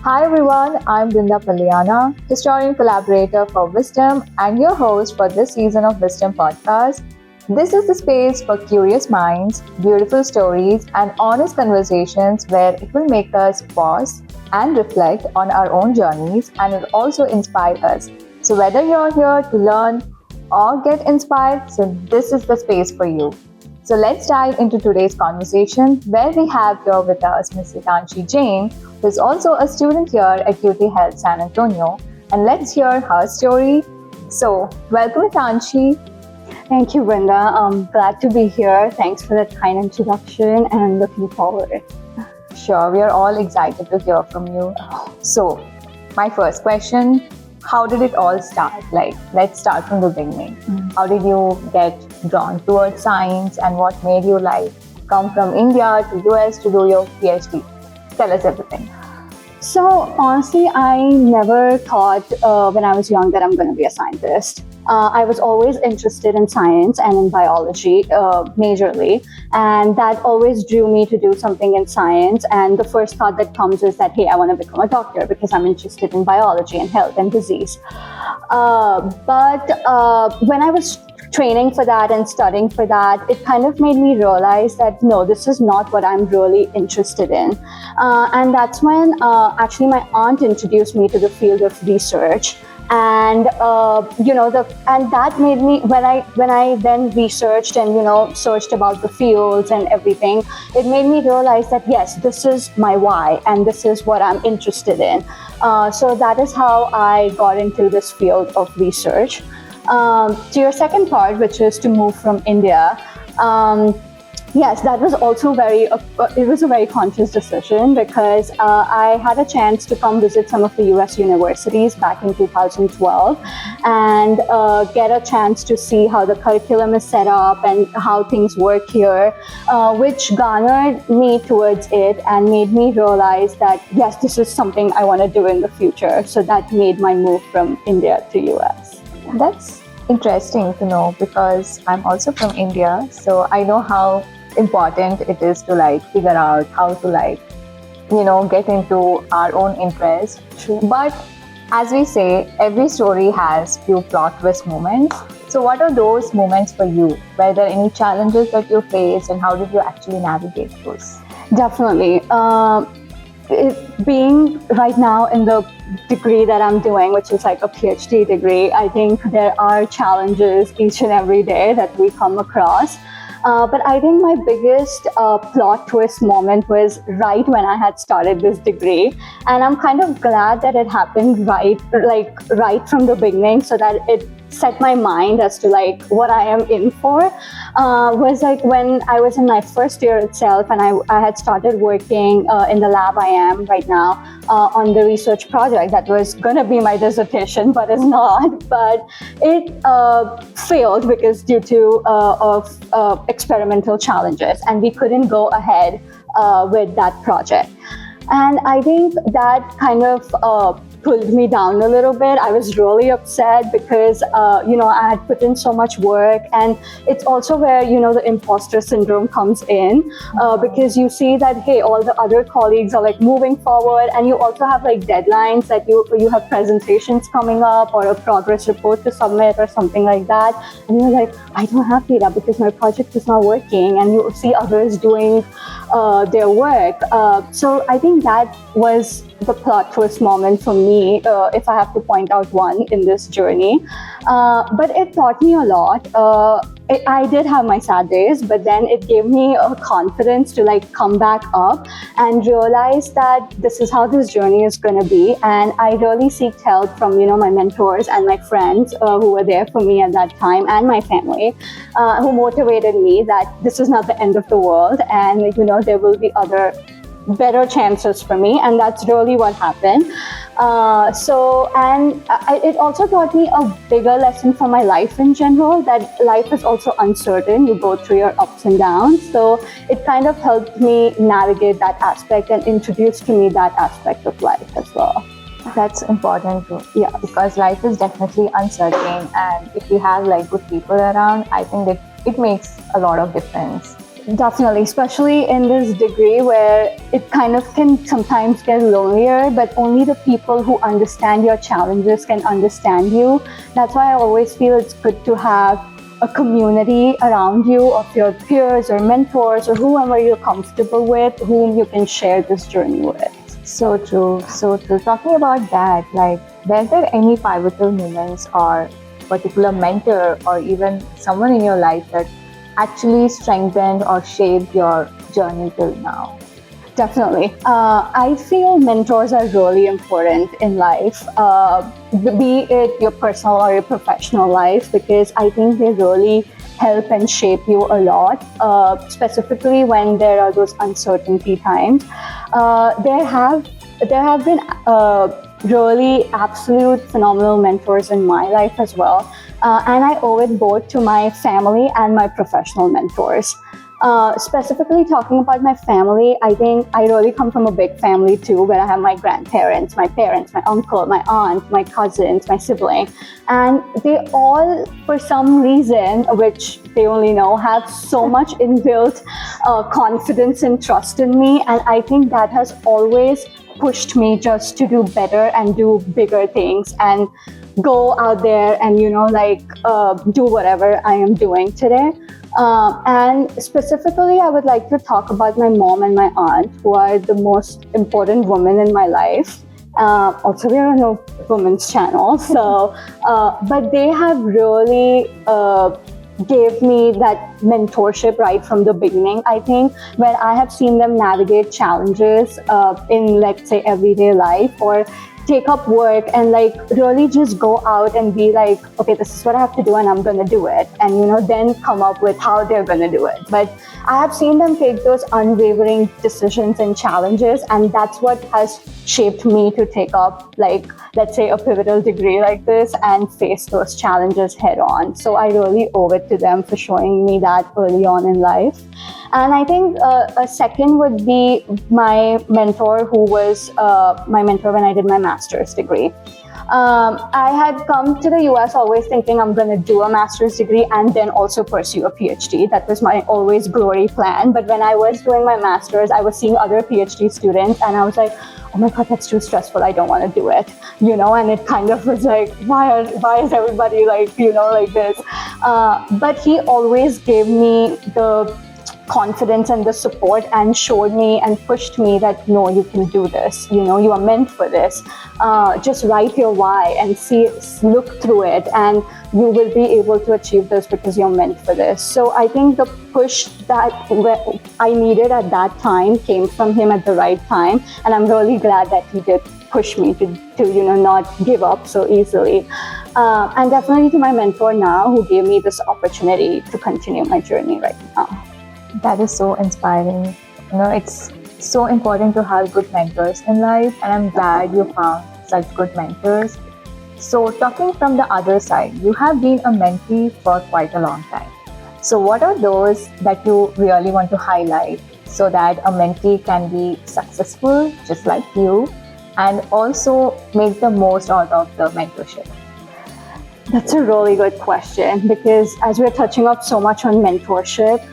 Hi everyone, I'm Brinda Palyana, historian collaborator for Wisdom and your host for this season of Wisdom podcast. This is the space for curious minds, beautiful stories, and honest conversations where it will make us pause and reflect on our own journeys and it will also inspire us. So whether you're here to learn or get inspired, so this is the space for you. So let's dive into today's conversation where we have here with us Ms. Heetanshi Jain, who is also a student here at Acute Health San Antonio. And let's hear her story. So welcome Heetanshi. Thank you, Brinda. I'm glad to be here. Thanks for that kind introduction and looking forward. Sure, we are all excited to hear from you. So my first question, how did it all start? Let's start from the beginning. How did you get drawn towards science and what made you come from India to US to do your PhD? Tell us everything. So honestly, I never thought when I was young that I'm going to be a scientist. I was always interested in science and in biology majorly, and that always drew me to do something in science. And the first thought that comes is that, hey, I want to become a doctor because I'm interested in biology and health and disease. But when I was training for that and studying for that, it kind of made me realize that no, this is not what I'm really interested in. And that's when actually my aunt introduced me to the field of research. And and that made me, when I then researched and searched about the fields and everything, it made me realize that yes, this is my why and this is what I'm interested in. So that is how I got into this field of research. To your second part, which is to move from India. Yes, that was also it was a very conscious decision because I had a chance to come visit some of the US universities back in 2012 and get a chance to see how the curriculum is set up and how things work here, which garnered me towards it and made me realize that, yes, this is something I want to do in the future. So that made my move from India to US. That's interesting to know because I'm also from India, so I know how important it is to figure out how to get into our own interest. True. But as we say, every story has few plot twist moments. So what are those moments for you? Were there any challenges that you faced and how did you actually navigate those? Definitely. Being right now in the degree that I'm doing, which is like a PhD degree, I think there are challenges each and every day that we come across. But I think my biggest plot twist moment was right when I had started this degree. And I'm kind of glad that it happened right from the beginning so that it set my mind as to what I am in for. Was when I was in my first year itself and I had started working in the lab I am right now on the research project that was going to be my dissertation, but is not. But it failed because due to experimental challenges, and we couldn't go ahead with that project. And I think that kind of pulled me down a little bit. I was really upset because, I had put in so much work. And it's also where, the imposter syndrome comes in because you see that, hey, all the other colleagues are moving forward. And you also have deadlines that you have presentations coming up or a progress report to submit or something like that. And you're like, I don't have data because my project is not working. And you see others doing their work. So I think that was the plot twist moment for me, if I have to point out one in this journey. But it taught me a lot. I did have my sad days, but then it gave me a confidence to come back up and realize that this is how this journey is going to be. And I really seeked help from, my mentors and my friends who were there for me at that time, and my family, who motivated me that this is not the end of the world and, there will be other better chances for me, and that's really what happened. It also taught me a bigger lesson for my life in general, that life is also uncertain. You go through your ups and downs. So it kind of helped me navigate that aspect and introduced to me that aspect of life as well. That's important too. Yeah, because life is definitely uncertain, and if you have good people around, I think that it makes a lot of difference. Definitely, especially in this degree where it kind of can sometimes get lonelier, but only the people who understand your challenges can understand you. That's why I always feel it's good to have a community around you of your peers or mentors or whoever you're comfortable with, whom you can share this journey with. So true, so true. Talking about that, like, were there any pivotal moments or particular mentor or even someone in your life that actually strengthened or shaped your journey till now? Definitely. I feel mentors are really important in life, be it your personal or your professional life, because I think they really help and shape you a lot, specifically when there are those uncertainty times. There have been really absolute phenomenal mentors in my life as well. And I owe it both to my family and my professional mentors. Specifically talking about my family, I think I really come from a big family too, where I have my grandparents, my parents, my uncle, my aunt, my cousins, my sibling, and they all, for some reason, which they only know, have so much inbuilt confidence and trust in me, and I think that has always pushed me just to do better and do bigger things and go out there and do whatever I am doing today. And specifically, I would like to talk about my mom and my aunt, who are the most important women in my life. Also, we are on a women's channel, so but they have really gave me that mentorship right from the beginning, I think, where I have seen them navigate challenges in, let's say, everyday life, or take up work and really just go out and be like, okay, this is what I have to do and I'm going to do it, and then come up with how they're going to do it. But I have seen them take those unwavering decisions and challenges, and that's what has shaped me to take up, let's say, a pivotal degree like this and face those challenges head on. So I really owe it to them for showing me that early on in life. And I think a second would be my mentor, who was my mentor when I did my master's degree. I had come to the US always thinking I'm going to do a master's degree and then also pursue a PhD. That was my always glory plan. But when I was doing my master's, I was seeing other PhD students and I was like, oh my God, that's too stressful. I don't want to do it, and it kind of was like, why is everybody like this? But he always gave me the confidence and the support and showed me and pushed me that, no, you can do this, you are meant for this. Just write your why and look through it, and you will be able to achieve this because you're meant for this. So I think the push that I needed at that time came from him at the right time, and I'm really glad that he did push me to not give up so easily. And definitely to my mentor now, who gave me this opportunity to continue my journey right now. That is so inspiring. It's so important to have good mentors in life, and I'm glad you found such good mentors. So, talking from the other side, you have been a mentee for quite a long time. So, what are those that you really want to highlight so that a mentee can be successful just like you and also make the most out of the mentorship? That's a really good question, because as we're touching up so much on mentorship,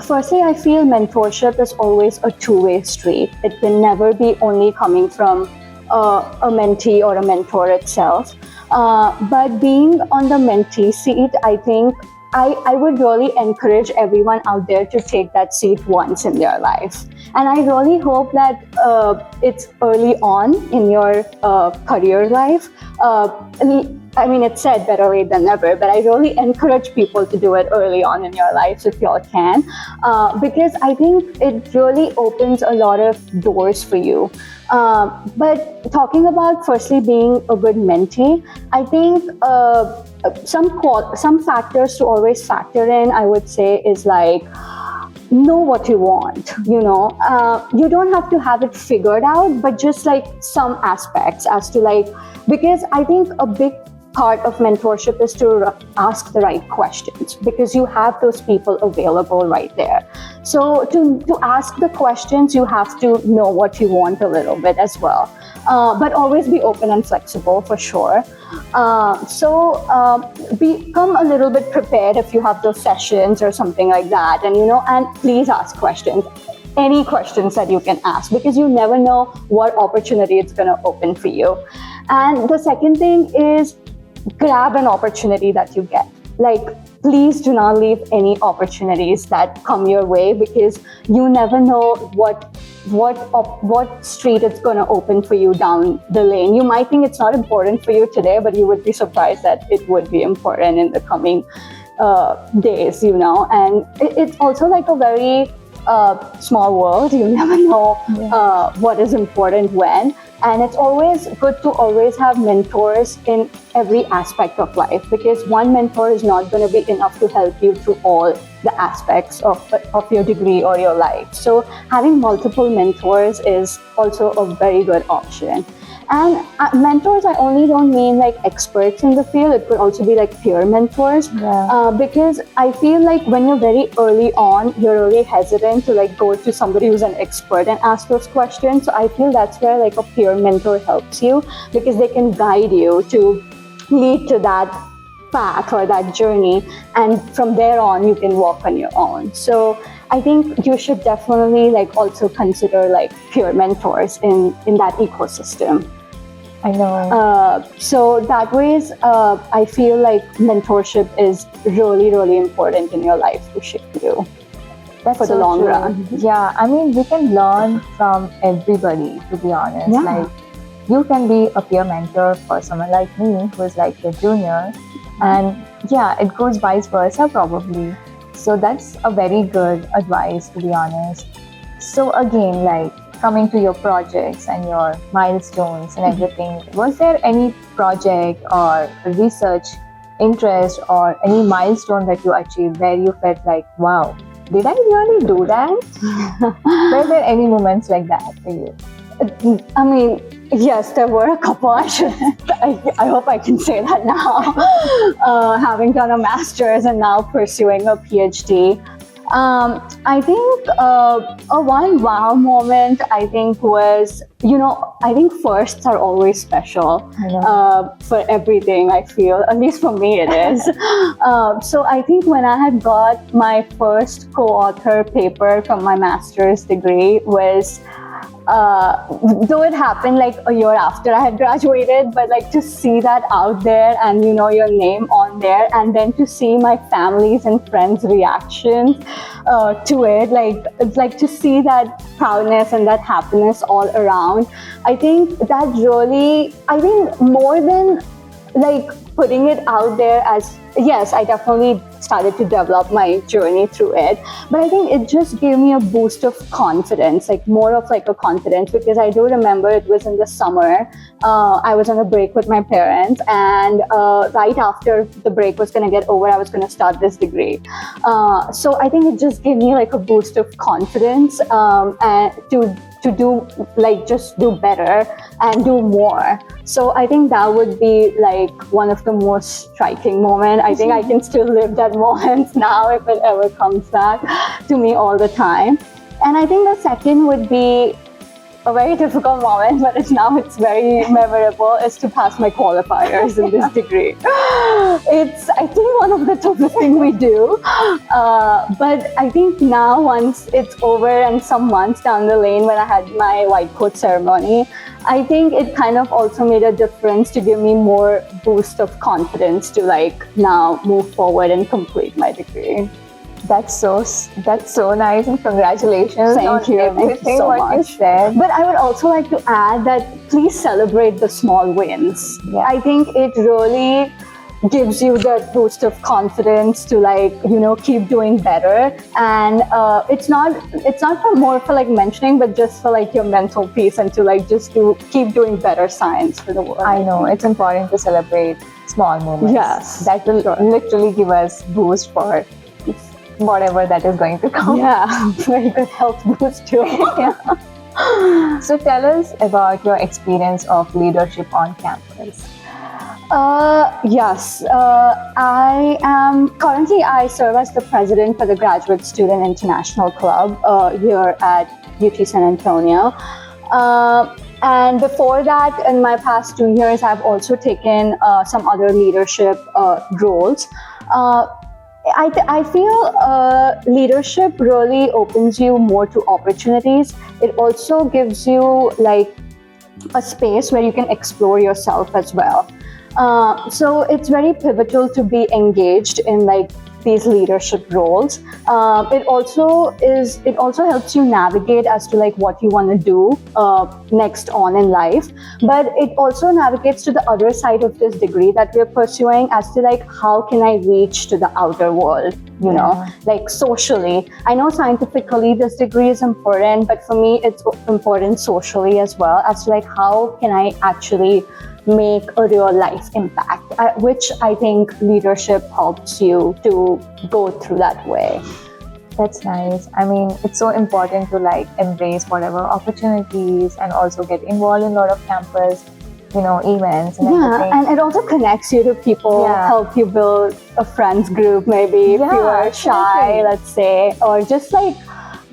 firstly, I feel mentorship is always a two-way street. It can never be only coming from a mentee or a mentor itself. But being on the mentee seat, I think I would really encourage everyone out there to take that seat once in their life. And I really hope that it's early on in your career life. I mean, it's said better late than never, but I really encourage people to do it early on in your lives if y'all can, because I think it really opens a lot of doors for you. But talking about firstly being a good mentee, I think some factors to always factor in, I would say, is know what you want. You don't have to have it figured out, but just some aspects as to because I think a big part of mentorship is to ask the right questions, because you have those people available right there. So to ask the questions, you have to know what you want a little bit as well. But always be open and flexible for sure. Become a little bit prepared if you have those sessions or something like that, and please ask questions, any questions that you can ask, because you never know what opportunity it's going to open for you. And the second thing is, grab an opportunity that you get. Like, please do not leave any opportunities that come your way, because you never know what street it's going to open for you down the lane. You might think it's not important for you today, but you would be surprised that it would be important in the coming days, and it's also like a very small world. You never know what is important when. And it's always good to always have mentors in every aspect of life, because one mentor is not going to be enough to help you through all the aspects of your degree or your life. So having multiple mentors is also a very good option. And mentors, I only don't mean like experts in the field. It could also be like peer mentors. Because I feel like when you're very early on, you're really hesitant to like go to somebody who's an expert and ask those questions. So I feel that's where like a peer mentor helps you, because they can guide you to lead to that path or that journey. And from there on, you can walk on your own. So I think you should definitely like also consider like peer mentors in that ecosystem. I know. So that ways, I feel like mentorship is really, really important in your life to shape you for the long run. Yeah, I mean, we can learn from everybody, to be honest. Yeah. Like, you can be a peer mentor for someone like me who's like a junior, and yeah, it goes vice versa probably. So that's a very good advice, to be honest. So again, like, coming to your projects and your milestones and everything, was there any project or research interest or any milestone that you achieved where you felt like, wow, did I really do that? Were there any moments like that for you? I mean, yes, there were a couple. I hope I can say that now. Having done a master's and now pursuing a PhD. I think a one wow moment, I think, was, I think firsts are always special for everything, I feel. At least for me it is. So I think when I had got my first co-author paper from my master's degree was, though it happened like a year after I had graduated, but like to see that out there and your name on there, and then to see my family's and friends' reactions to it, like to see that proudness and that happiness all around. I think that really, more than like putting it out there as, yes, I definitely started to develop my journey through it, but I think it just gave me a boost of confidence, like more of like a confidence, because I do remember it was in the summer. I was on a break with my parents, and right after the break was going to get over, I was going to start this degree. So I think it just gave me like a boost of confidence and to do, like, just do better and do more. So I think that would be like one of the most striking moments. I think I can still live that moment now if it ever comes back to me all the time. And I think the second would be a very difficult moment, but it's very memorable, is to pass my qualifiers in this degree. It's, I think, one of the toughest things we do. But I think now, once it's over and some months down the lane when I had my white coat ceremony, I think it kind of also made a difference to give me more boost of confidence to like now move forward and complete my degree. That's so nice, and congratulations Thank you. everything so what much. you said. But I would also like to add that please celebrate the small wins. Yeah. I think it really gives you that boost of confidence to like, keep doing better. And it's not for like mentioning, but just for like your mental peace and to like just keep doing better science for the world. I know it's important to celebrate small moments. Yes, that will literally give us boost for whatever that is going to come. Yeah, very good health boost too. So tell us about your experience of leadership on campus. Yes, I serve as the president for the Graduate Student International Club here at UT San Antonio. And before that, in my past 2 years, I've also taken some other leadership roles. I feel leadership really opens you more to opportunities. It also gives you like a space where you can explore yourself as well. So it's very pivotal to be engaged in like these leadership roles. It also helps you navigate as to like what you want to do next on in life. But it also navigates to the other side of this degree that we're pursuing as to like how can I reach to the outer world, you know, like socially. I know scientifically this degree is important, but for me it's important socially as well, as to like how can I actually make a real life impact, which I think leadership helps you to go through that way. That's nice. I mean, it's so important to like embrace whatever opportunities and also get involved in a lot of campus, events and everything. And it also connects you to people, help you build a friends group maybe if you are shy, let's say, or just like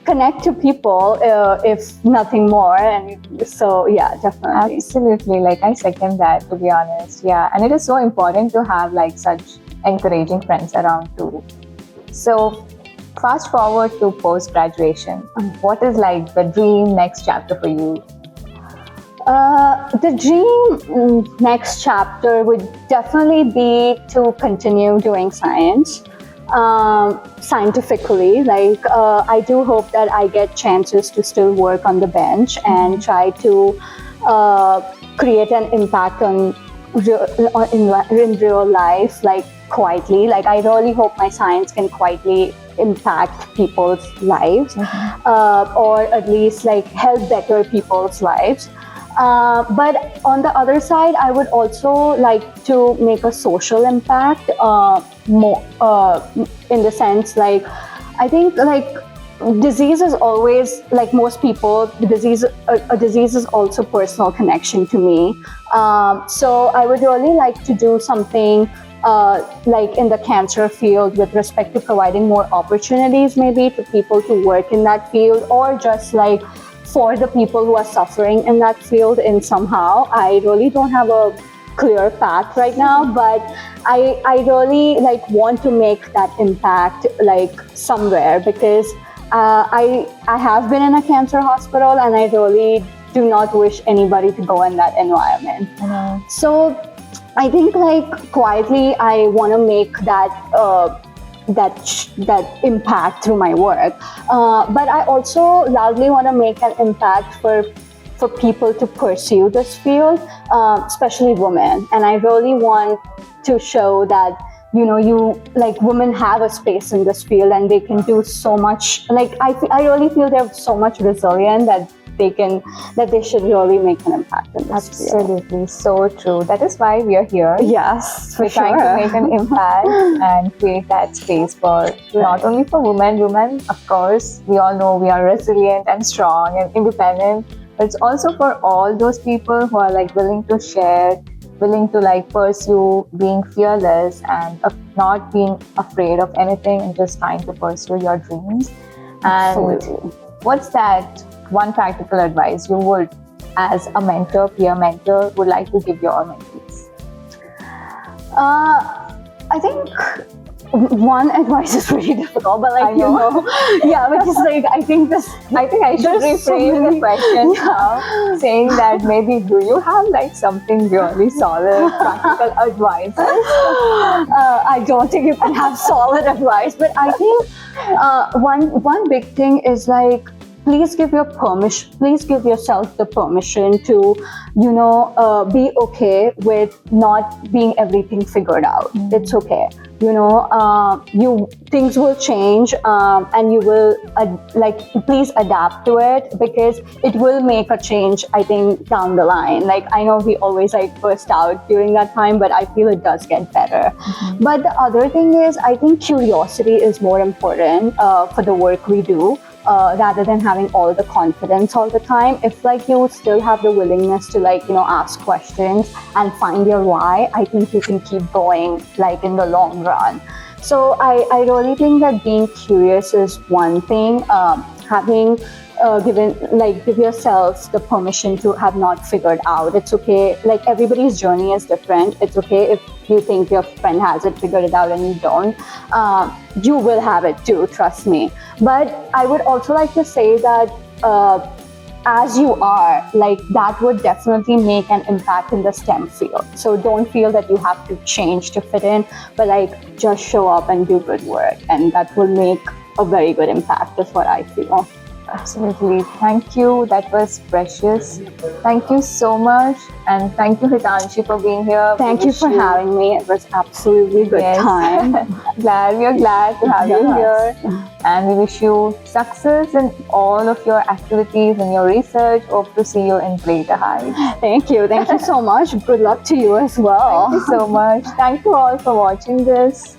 connect to people if nothing more. And so definitely, absolutely, like I second that, to be honest. And it is so important to have like such encouraging friends around too. So fast forward to post-graduation, what is like the dream next chapter for you? The dream next chapter would definitely be to continue doing science. Scientifically, like I do hope that I get chances to still work on the bench and try to create an impact in real life, like quietly. Like I really hope my science can quietly impact people's lives, or at least like help better people's lives. But on the other side, I would also like to make a social impact, more in the sense like I think like disease is always, like most people, a disease is also personal connection to me. So I would really like to do something like in the cancer field with respect to providing more opportunities maybe to people to work in that field, or just like for the people who are suffering in that field in somehow. I really don't have a clear path right now, but I really like want to make that impact like somewhere, because I have been in a cancer hospital and I really do not wish anybody to go in that environment. So I think like quietly I want to make that that impact through my work, but I also loudly want to make an impact for people to pursue this field, especially women. And I really want to show that you like women have a space in this field and they can do so much. Like I really feel they're so much resilient that they should really make an impact in this field. Absolutely, so true. That is why we are here. Yes, we're trying to make an impact and create that space for not only for women. Of course, we all know we are resilient and strong and independent, but it's also for all those people who are like willing to share, willing to like pursue, being fearless and not being afraid of anything and just trying to pursue your dreams. And absolutely. What's that one practical advice you would, as a mentor, peer mentor, would like to give your mentees? I think one advice is really difficult, but like which is like I think I should reframe the question now, saying that maybe do you have like something really solid practical advice? I don't think you can have solid advice, but I think one big thing is like, please give yourself the permission to, be okay with not being everything figured out. It's okay. Things will change, and you will please adapt to it, because it will make a change, I think, down the line. Like I know we always like burst out during that time, but I feel it does get better. But the other thing is, I think curiosity is more important for the work we do. rather than having all the confidence all the time. If like you still have the willingness to like, ask questions and find your why, I think you can keep going like in the long run. So I really think that being curious is one thing. Having give yourself the permission to have not figured out. It's okay. Like everybody's journey is different. It's okay if you think your friend has it figured it out and you don't. You will have it too, trust me. But I would also like to say that as you are, like that would definitely make an impact in the STEM field. So don't feel that you have to change to fit in, but like just show up and do good work, and that will make a very good impact, is what I feel. Absolutely. Thank you. That was precious. Thank you so much. And thank you, Heetanshi, for being here. Thank you for having me. It was absolutely good time. We are glad to have you here. And we wish you success in all of your activities and your research. Hope to see you in greater heights. Thank you. Thank you so much. Good luck to you as well. Thank you so much. Thank you all for watching this.